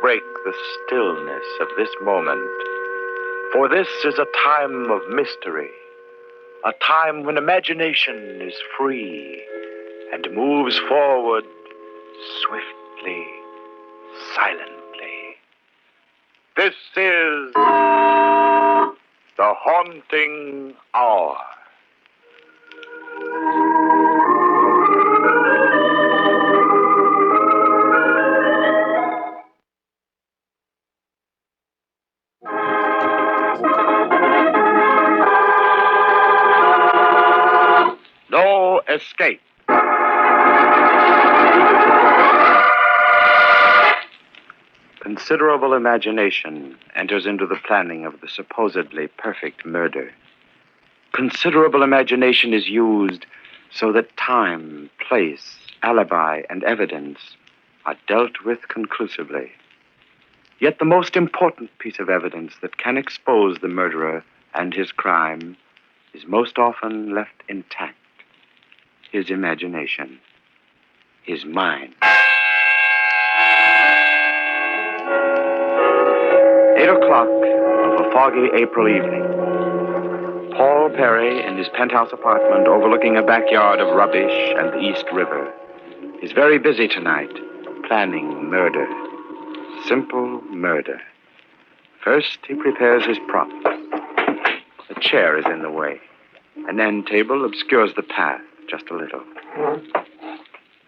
break the stillness of this moment. For this is a time of mystery, a time when imagination is free and moves forward swiftly, silently. This is the Haunting Hour. No escape. Considerable imagination enters into the planning of the supposedly perfect murder. Considerable imagination is used so that time, place, alibi, and evidence are dealt with conclusively. Yet the most important piece of evidence that can expose the murderer and his crime is most often left intact. His imagination, his mind. 8 o'clock of a foggy April evening. Paul Perry, in his penthouse apartment overlooking a backyard of rubbish and the East River, is very busy tonight, planning murder. Simple murder. First, he prepares his props. A chair is in the way. An end table obscures the path just a little.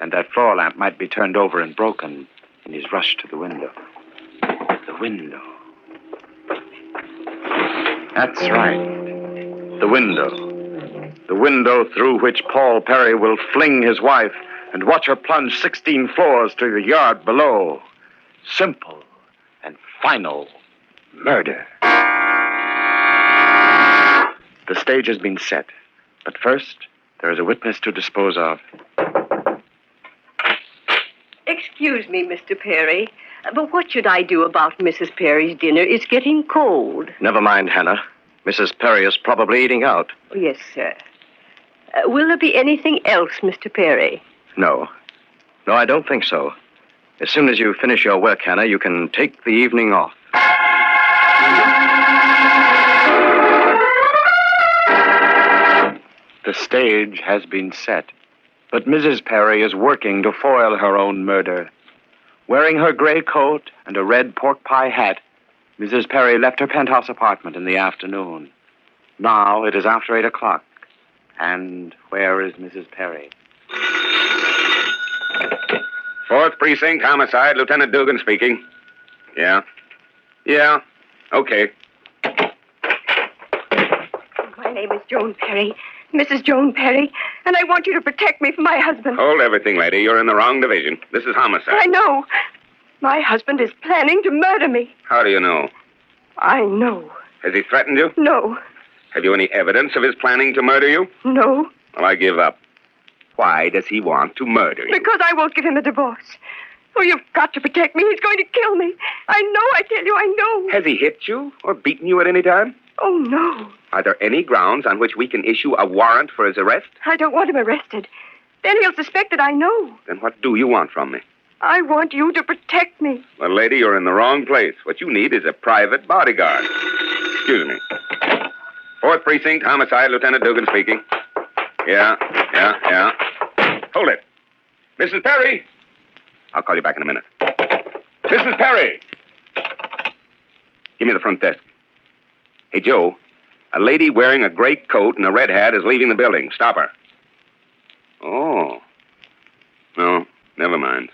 And that floor lamp might be turned over and broken in his rush to the window. The window. That's right. The window. The window through which Paul Perry will fling his wife and watch her plunge 16 floors to the yard below. Simple and final murder. The stage has been set. But first, there is a witness to dispose of. Excuse me, Mr. Perry, but what should I do about Mrs. Perry's dinner? It's getting cold. Never mind, Hannah. Mrs. Perry is probably eating out. Oh, yes, sir. Will there be anything else, Mr. Perry? No. No, I don't think so. As soon as you finish your work, Hannah, you can take the evening off. The stage has been set, but Mrs. Perry is working to foil her own murder. Wearing her gray coat and a red pork pie hat, Mrs. Perry left her penthouse apartment in the afternoon. Now it is after 8 o'clock. And where is Mrs. Perry? 4th Precinct, Homicide, Lieutenant Dugan speaking. Yeah? Yeah. Okay. My name is Joan Perry, Mrs. Joan Perry, and I want you to protect me from my husband. Hold everything, lady. You're in the wrong division. This is homicide. I know. My husband is planning to murder me. How do you know? I know. Has he threatened you? No. Have you any evidence of his planning to murder you? No. Well, I give up. Why does he want to murder you? Because I won't give him a divorce. Oh, you've got to protect me. He's going to kill me. I know, I tell you, I know. Has he hit you or beaten you at any time? Oh, no. Are there any grounds on which we can issue a warrant for his arrest? I don't want him arrested. Then he'll suspect that I know. Then what do you want from me? I want you to protect me. Well, lady, you're in the wrong place. What you need is a private bodyguard. Excuse me. 4th Precinct, Homicide, Lieutenant Dugan speaking. Yeah. Hold it. Mrs. Perry! I'll call you back in a minute. Mrs. Perry! Give me the front desk. Hey, Joe, a lady wearing a gray coat and a red hat is leaving the building. Stop her. Oh. No, never mind.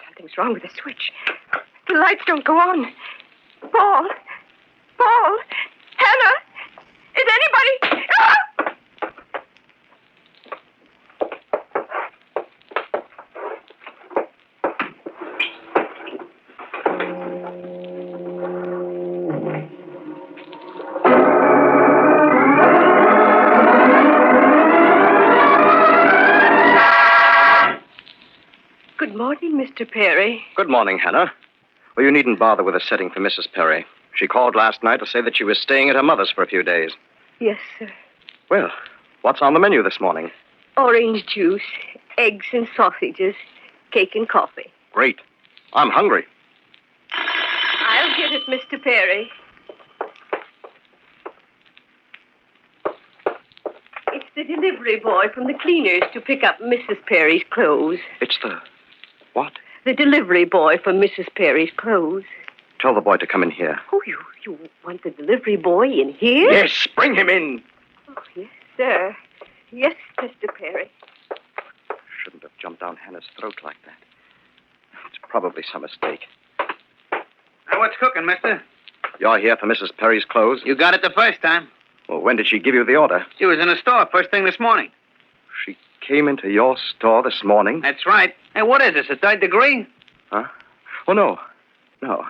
Something's wrong with the switch. The lights don't go on. Paul! Paul! Hannah! Is anybody... Ah! Good morning, Mr. Perry. Good morning, Hannah. Well, you needn't bother with a setting for Mrs. Perry. She called last night to say that she was staying at her mother's for a few days. Yes, sir. Well, what's on the menu this morning? Orange juice, eggs and sausages, cake and coffee. Great. I'm hungry. I'll get it, Mr. Perry. It's the delivery boy from the cleaners to pick up Mrs. Perry's clothes. It's the... what? The delivery boy for Mrs. Perry's clothes. Tell the boy to come in here. Oh, you want the delivery boy in here? Yes, bring him in. Oh, yes, sir. Yes, Mr. Perry. Shouldn't have jumped down Hannah's throat like that. It's probably some mistake. Now, what's cooking, mister? You're here for Mrs. Perry's clothes? You got it the first time. Well, when did she give you the order? She was in the store first thing this morning. She came into your store this morning? That's right. Hey, what is this, a third degree? Huh? Oh, no. No.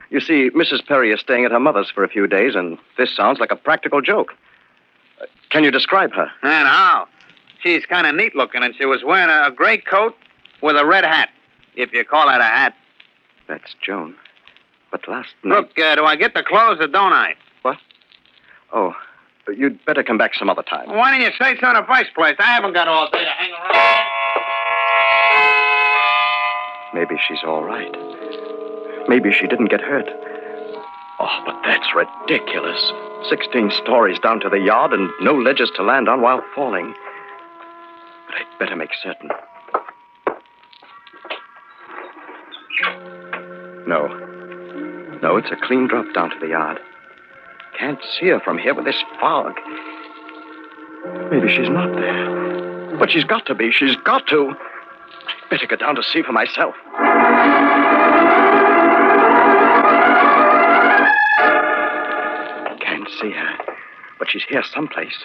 You see, Mrs. Perry is staying at her mother's for a few days, and this sounds like a practical joke. Can you describe her? And how? She's kind of neat looking, and she was wearing a gray coat with a red hat, if you call that a hat. That's Joan. But last night... Look, do I get the clothes or don't I? What? Oh, you'd better come back some other time. Why didn't you say so in the first place? I haven't got all day to hang around. Maybe she's all right. Maybe she didn't get hurt. Oh, but that's ridiculous. 16 stories down to the yard and no ledges to land on while falling. But I'd better make certain. No. No, it's a clean drop down to the yard. Can't see her from here with this fog. Maybe she's not there. But she's got to be. She's got to. I'd better go down to see for myself. Can't see her. But she's here someplace.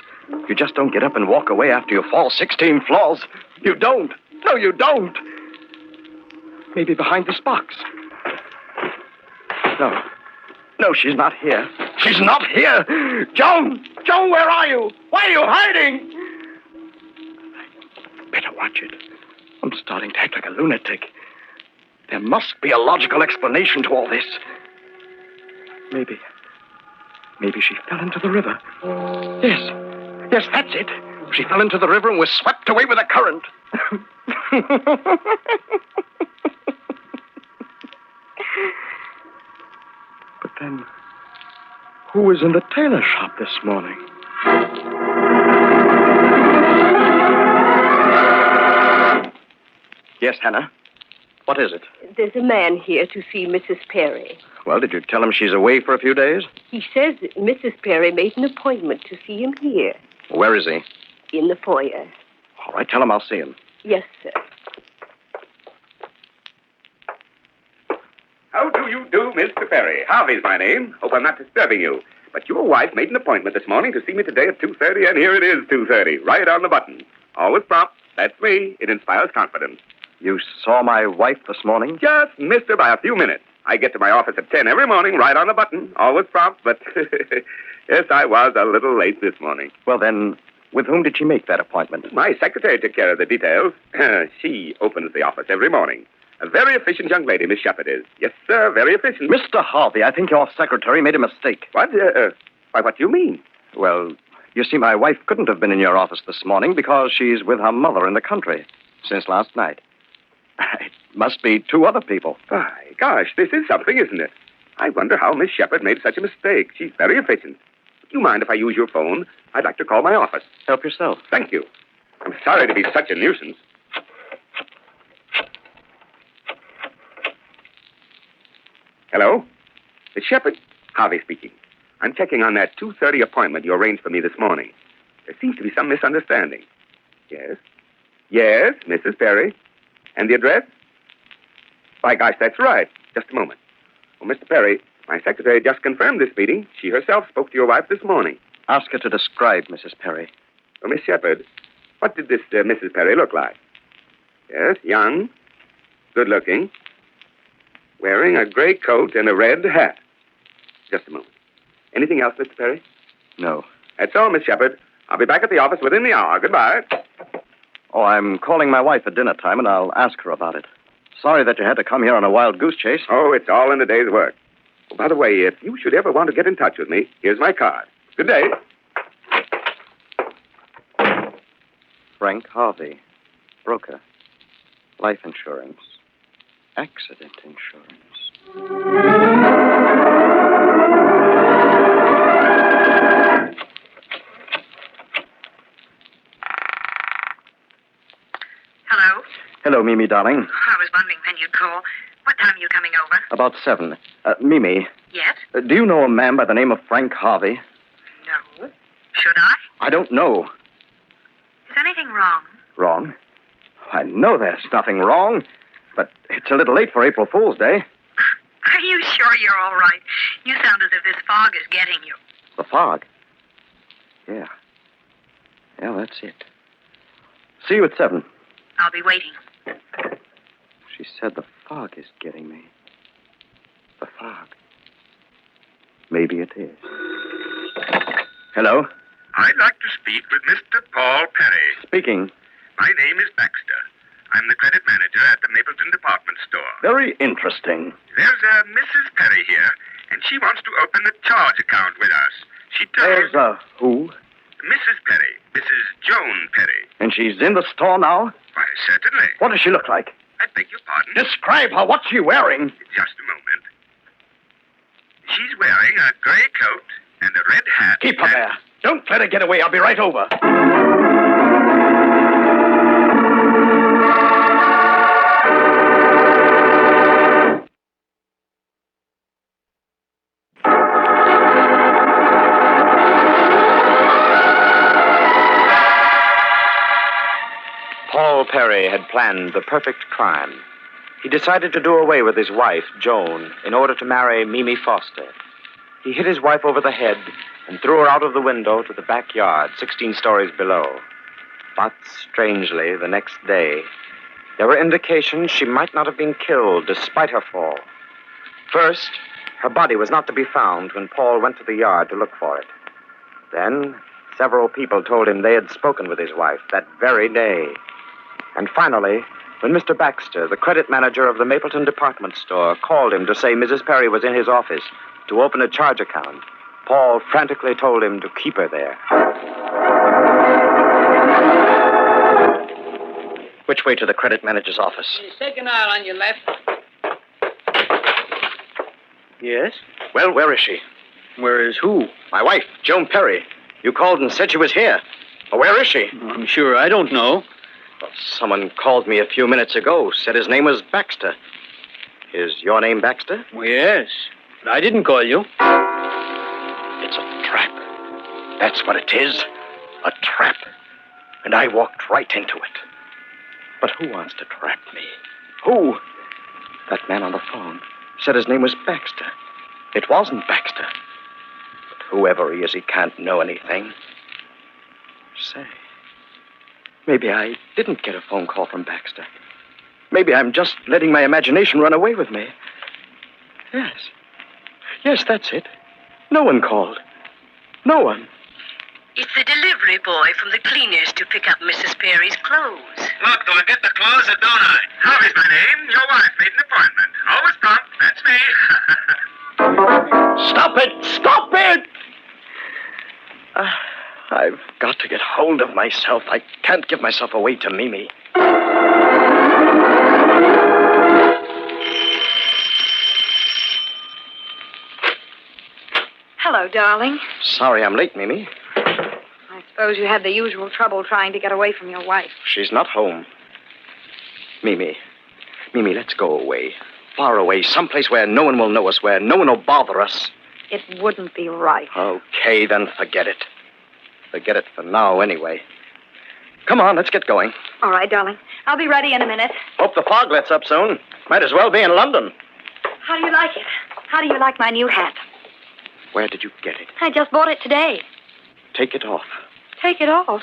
You just don't get up and walk away after you fall 16 floors. You don't. No, you don't. Maybe behind this box. No. No, she's not here. She's not here. Joan! Joan, where are you? Why are you hiding? Better watch it. I'm starting to act like a lunatic. There must be a logical explanation to all this. Maybe she fell into the river. Yes, that's it. She fell into the river and was swept away with the current. But then, who was in the tailor shop this morning? Yes, Hannah. What is it? There's a man here to see Mrs. Perry. Well, did you tell him she's away for a few days? He says that Mrs. Perry made an appointment to see him here, Where is he? in the foyer. All right, tell him I'll see him. Yes, sir. How do you do, Mr. Perry? Harvey's my name. Hope I'm not disturbing you. But your wife made an appointment this morning to see me today at 2:30, and here it is, 2:30, right on the button. Always prompt. That's me. It inspires confidence. You saw my wife this morning? Just missed her by a few minutes. I get to my office at 10 every morning, right on the button. Always prompt, but yes, I was a little late this morning. Well, then, with whom did she make that appointment? My secretary took care of the details. She opens the office every morning. A very efficient young lady, Miss Shepard is. Yes, sir, very efficient. Mr. Harvey, I think your secretary made a mistake. What? Why, what do you mean? Well, you see, my wife couldn't have been in your office this morning because she's with her mother in the country since last night. It must be two other people. My gosh, this is something, isn't it? I wonder how Miss Shepard made such a mistake. She's very efficient. Do you mind if I use your phone? I'd like to call my office. Help yourself. Thank you. I'm sorry to be such a nuisance. Hello? Miss Shepard? Harvey speaking. I'm checking on that 2:30 appointment you arranged for me this morning. There seems to be some misunderstanding. Yes? Yes, Mrs. Perry. And the address? By gosh, that's right. Just a moment. Well, Mr. Perry, my secretary just confirmed this meeting. She herself spoke to your wife this morning. Ask her to describe Mrs. Perry. Well, Miss Shepard, what did this Mrs. Perry look like? Yes, young, good-looking, wearing a gray coat and a red hat. Just a moment. Anything else, Mr. Perry? No. That's all, Miss Shepard. I'll be back at the office within the hour. Goodbye. Oh, I'm calling my wife at dinner time, and I'll ask her about it. Sorry that you had to come here on a wild goose chase. Oh, it's all in the day's work. Oh, by the way, if you should ever want to get in touch with me, here's my card. Good day. Frank Harvey, broker. Life insurance. Accident insurance. Hello? Hello, Mimi, darling. I was wondering when you'd call. What time are you coming over? About 7. Mimi, Yes? do you know a man by the name of Frank Harvey? No. Should I? I don't know. Is anything wrong? Wrong? I know there's nothing wrong, but it's a little late for April Fool's Day. Are you sure you're all right? You sound as if this fog is getting you. The fog? Yeah. Yeah, that's it. See you at 7. I'll be waiting. She said the fog is getting me. The fog. Maybe it is. Hello? I'd like to speak with Mr. Paul Perry. Speaking. My name is Baxter. I'm the credit manager at the Mapleton department store. Very interesting. There's a Mrs. Perry here, and she wants to open a charge account with us. She There's a who? Mrs. Perry, Mrs. Joan Perry. And she's in the store now? Why, certainly. What does she look like? I beg your pardon? Describe her. What's she wearing? Just a moment. She's wearing a gray coat and a red hat. Keep her there. Don't let her get away. I'll be right over. Paul Perry had planned the perfect crime. He decided to do away with his wife, Joan, in order to marry Mimi Foster. He hit his wife over the head and threw her out of the window to the backyard, 16 stories below. But, strangely, the next day, there were indications she might not have been killed despite her fall. First, her body was not to be found when Paul went to the yard to look for it. Then, several people told him they had spoken with his wife that very day. And finally, when Mr. Baxter, the credit manager of the Mapleton department store, called him to say Mrs. Perry was in his office to open a charge account, Paul frantically told him to keep her there. Which way to the credit manager's office? Second aisle on your left. Yes? Well, where is she? Where is who? My wife, Joan Perry. You called and said she was here. Well, where is she? I'm sure I don't know. Well, someone called me a few minutes ago, said his name was Baxter. Is your name Baxter? Well, yes, but I didn't call you. It's a trap. That's what it is. A trap. And I walked right into it. But who wants to trap me? Who? That man on the phone said his name was Baxter. It wasn't Baxter. But whoever he is, he can't know anything. Say, maybe I didn't get a phone call from Baxter. Maybe I'm just letting my imagination run away with me. Yes. Yes, that's it. No one called. No one. It's the delivery boy from the cleaners to pick up Mrs. Perry's clothes. Look, do I get the clothes or don't I? Harvey's my name. Your wife made an appointment. Always prompt. That's me. Stop it! Stop it! I've got to get hold of myself. I can't give myself away to Mimi. Hello, darling. Sorry I'm late, Mimi. I suppose you had the usual trouble trying to get away from your wife. She's not home. Mimi, let's go away. Far away, someplace where no one will know us, where no one will bother us. It wouldn't be right. Okay, then forget it. Forget it for now, anyway. Come on, let's get going. All right, darling. I'll be ready in a minute. Hope the fog lets up soon. Might as well be in London. How do you like it? How do you like my new hat? Where did you get it? I just bought it today. Take it off. Take it off.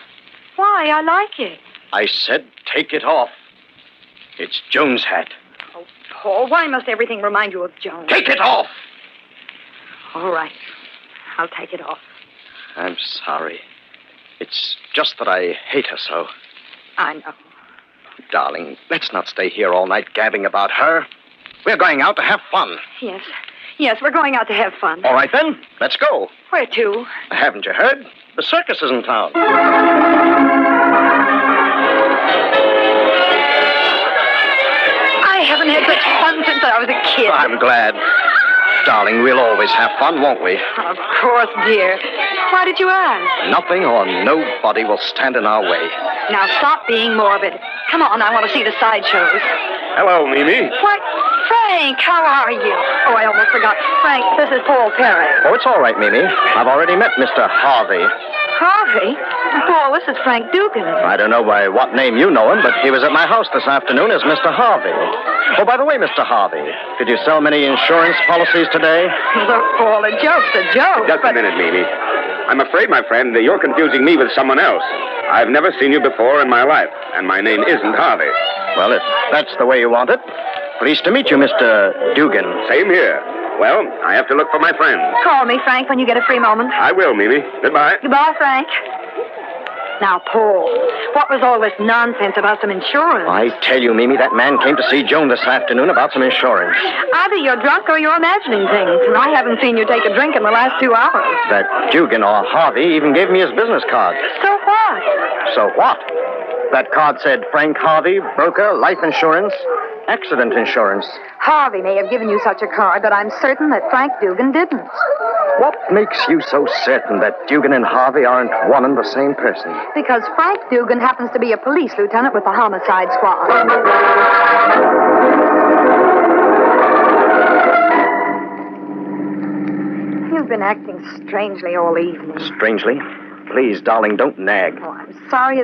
Why? I like it. I said take it off. It's Joan's hat. Oh, Paul, why must everything remind you of Joan? Take it off! All right. I'll take it off. I'm sorry. It's just that I hate her so. I know. Darling, let's not stay here all night gabbing about her. We're going out to have fun. Yes. Yes, we're going out to have fun. All right, then. Let's go. Where to? Haven't you heard? The circus is in town. I haven't had such fun since I was a kid. I'm glad. Darling, we'll always have fun, won't we? Of course, dear. Why did you ask? Nothing or nobody will stand in our way. Now stop being morbid. Come on, I want to see the sideshows. Hello, Mimi. Why, Frank, how are you? Oh, I almost forgot. Frank, this is Paul Perry. Oh, it's all right, Mimi. I've already met Mr. Harvey. Harvey? Paul, this is Frank Dugan. I don't know by what name you know him, but he was at my house this afternoon as Mr. Harvey. Oh, by the way, Mr. Harvey, did you sell many insurance policies today? Look, Paul, a joke's a joke. Just a minute, Mimi. I'm afraid, my friend, that you're confusing me with someone else. I've never seen you before in my life, and my name isn't Harvey. Well, if that's the way you want it. Pleased to meet you, Mr. Dugan. Same here. Well, I have to look for my friend. Call me, Frank, when you get a free moment. I will, Mimi. Goodbye. Goodbye, Frank. Now, Paul, what was all this nonsense about some insurance? I tell you, Mimi, that man came to see Joan this afternoon about some insurance. Either you're drunk or you're imagining things, and I haven't seen you take a drink in the last 2 hours. That Dugan or Harvey even gave me his business card. So what? So what? That card said Frank Harvey, broker, life insurance, accident insurance. Harvey may have given you such a card, but I'm certain that Frank Dugan didn't. What makes you so certain that Dugan and Harvey aren't one and the same person? Because Frank Dugan happens to be a police lieutenant with the homicide squad. You've been acting strangely all evening. Strangely? Please, darling, don't nag. Oh, I'm sorry.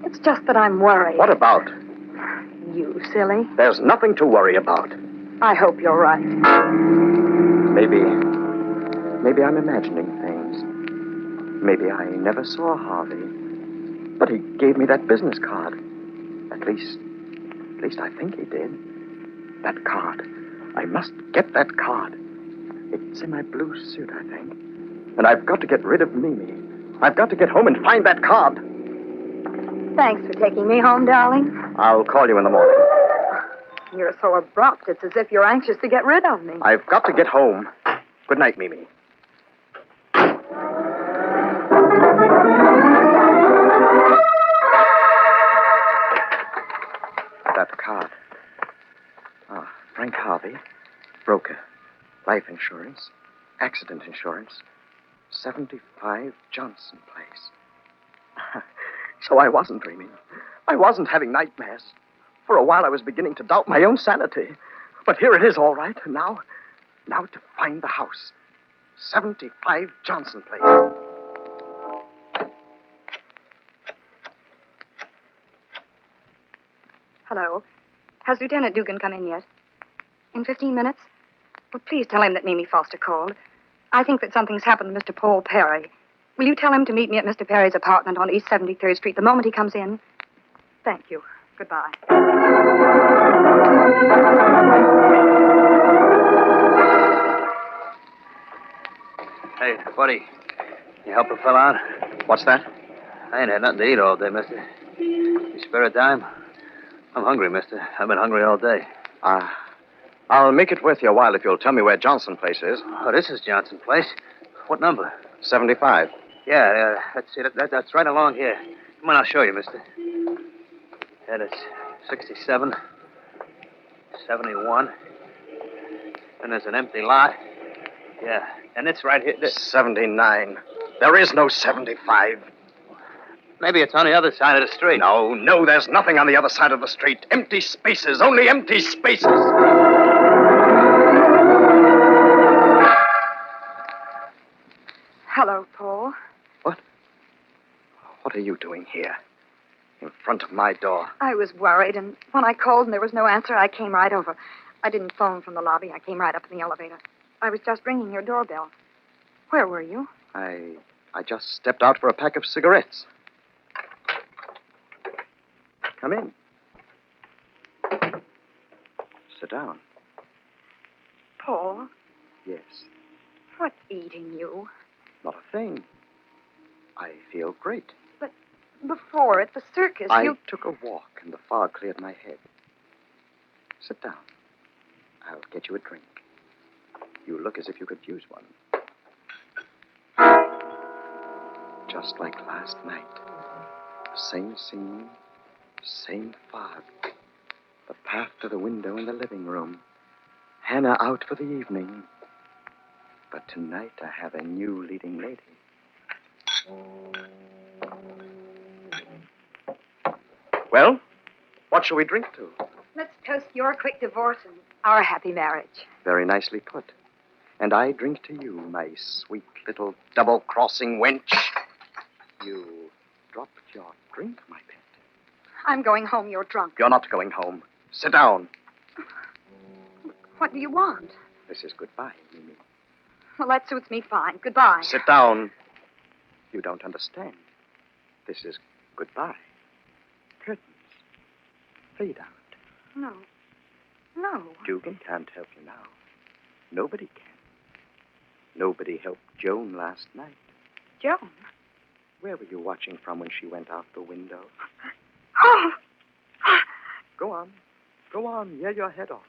It's just that I'm worried. What about? You silly. There's nothing to worry about. I hope you're right. Maybe I'm imagining things. Maybe I never saw Harvey. But he gave me that business card. At least I think he did. That card. I must get that card. It's in my blue suit, I think. And I've got to get rid of Mimi. I've got to get home and find that card. Thanks for taking me home, darling. I'll call you in the morning. You're so abrupt. It's as if you're anxious to get rid of me. I've got to get home. Good night, Mimi. That card. Frank Harvey, broker, life insurance, accident insurance, 75 Johnson Place. So I wasn't dreaming. I wasn't having nightmares. For a while I was beginning to doubt my own sanity. But here it is, all right. And now to find the house. 75 Johnson Place. Hello. Has Lieutenant Dugan come in yet? In 15 minutes? Well, please tell him that Mimi Foster called. I think that something's happened to Mr. Paul Perry. Will you tell him to meet me at Mr. Perry's apartment on East 73rd Street the moment he comes in? Thank you. Goodbye. Hey, buddy, you help a fella out? What's that? I ain't had nothing to eat all day, mister. You spare a dime? I'm hungry, mister. I've been hungry all day. I'll make it worth your while if you'll tell me where Johnson Place is. Oh, this is Johnson Place. What number? 75. Yeah, let's see. That's right along here. Come on, I'll show you, mister. Yeah, that's 67, 71. And there's an empty lot. Yeah, and it's right here. 79. There is no 75. Maybe it's on the other side of the street. No, there's nothing on the other side of the street. Empty spaces, only empty spaces. Hello, Paul. What are you doing here? In front of my door. I was worried, and when I called and there was no answer, I came right over. I didn't phone from the lobby. I came right up in the elevator. I was just ringing your doorbell. Where were you? I just stepped out for a pack of cigarettes. Come in. Sit down. Paul, Yes. what's eating you? Not a thing. I feel great. But before at the circus, I you... took a walk and the fog cleared my head. Sit down. I'll get you a drink. You look as if you could use one. Just like last night. Same scene, same fog. The path to the window in the living room. Hannah out for the evening. But tonight I have a new leading lady. Well, what shall we drink to? Let's toast your quick divorce and our happy marriage. Very nicely put. And I drink to you, my sweet little double-crossing wench. You dropped your drink, my pet. I'm going home. You're drunk. You're not going home. Sit down. What do you want? This is goodbye, Mimi. Well, that suits me fine. Goodbye. Sit down. You don't understand. This is goodbye. Curtains. Fade out. No. No. Dugan can't help you now. Nobody can. Nobody helped Joan last night. Joan? Where were you watching from when she went out the window? Oh! Go on. Go on. Yell your head off.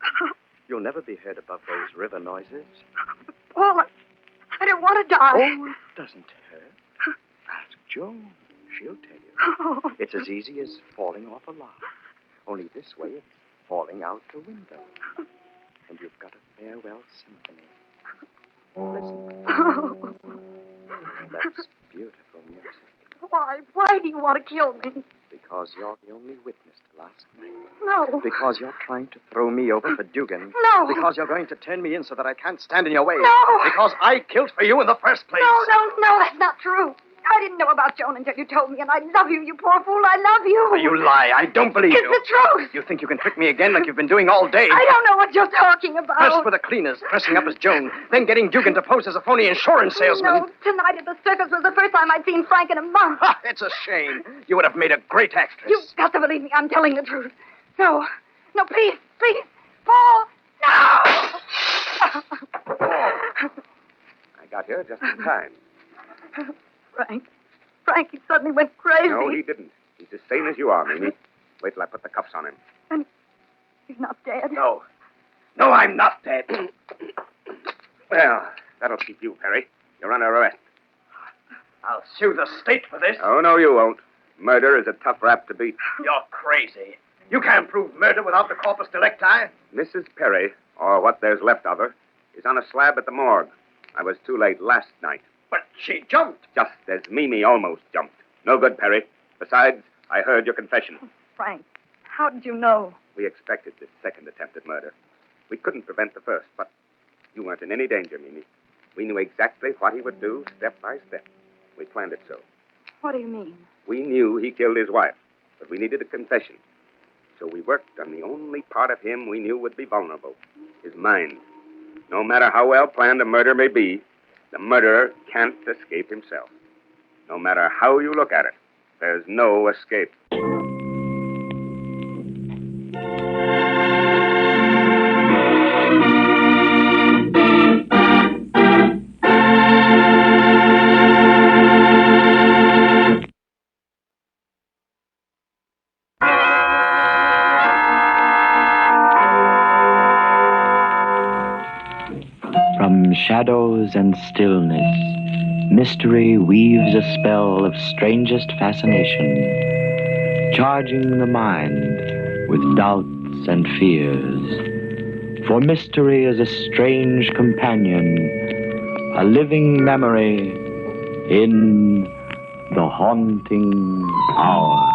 You'll never be heard above those river noises. Paul, I don't want to die. Oh, it doesn't hurt. Ask Joan. She'll tell you. Oh. It's as easy as falling off a log. Only this way, it's falling out the window. And you've got a farewell symphony. Listen. Oh. That's beautiful music. Why do you want to kill me? Because you're the only witness to last night. No. Because you're trying to throw me over for Dugan. No. Because you're going to turn me in so that I can't stand in your way. No. Because I killed for you in the first place. No, that's not true. I didn't know about Joan until you told me, and I love you, you poor fool. I love you. You lie. I don't believe It's you. the truth. You think you can trick me again like you've been doing all day? I don't know what you're talking about. First for the cleaners, dressing up as Joan, then getting Dugan to pose as a phony insurance salesman. No, tonight at the circus was the first time I'd seen Frank in a month. Ha, it's a shame. You would have made a great actress. You've got to believe me. I'm telling the truth. No, please. Paul, no! I got here just in time. Frank, he suddenly went crazy. No, he didn't. He's as sane as you are, Mimi. Wait till I put the cuffs on him. And he's not dead. No, I'm not dead. Well, that'll keep you, Perry. You're under arrest. I'll sue the state for this. Oh, no, you won't. Murder is a tough rap to beat. You're crazy. You can't prove murder without the corpus delicti. Mrs. Perry, or what there's left of her, is on a slab at the morgue. I was too late last night. But she jumped. Just as Mimi almost jumped. No good, Perry. Besides, I heard your confession. Frank, how did you know? We expected this second attempt at murder. We couldn't prevent the first, but you weren't in any danger, Mimi. We knew exactly what he would do, step by step. We planned it so. What do you mean? We knew he killed his wife, but we needed a confession. So we worked on the only part of him we knew would be vulnerable, his mind. No matter how well planned a murder may be, the murderer can't escape himself. No matter how you look at it, there's no escape. From shadows and stillness, mystery weaves a spell of strangest fascination, charging the mind with doubts and fears. For mystery is a strange companion, a living memory in the haunting hour.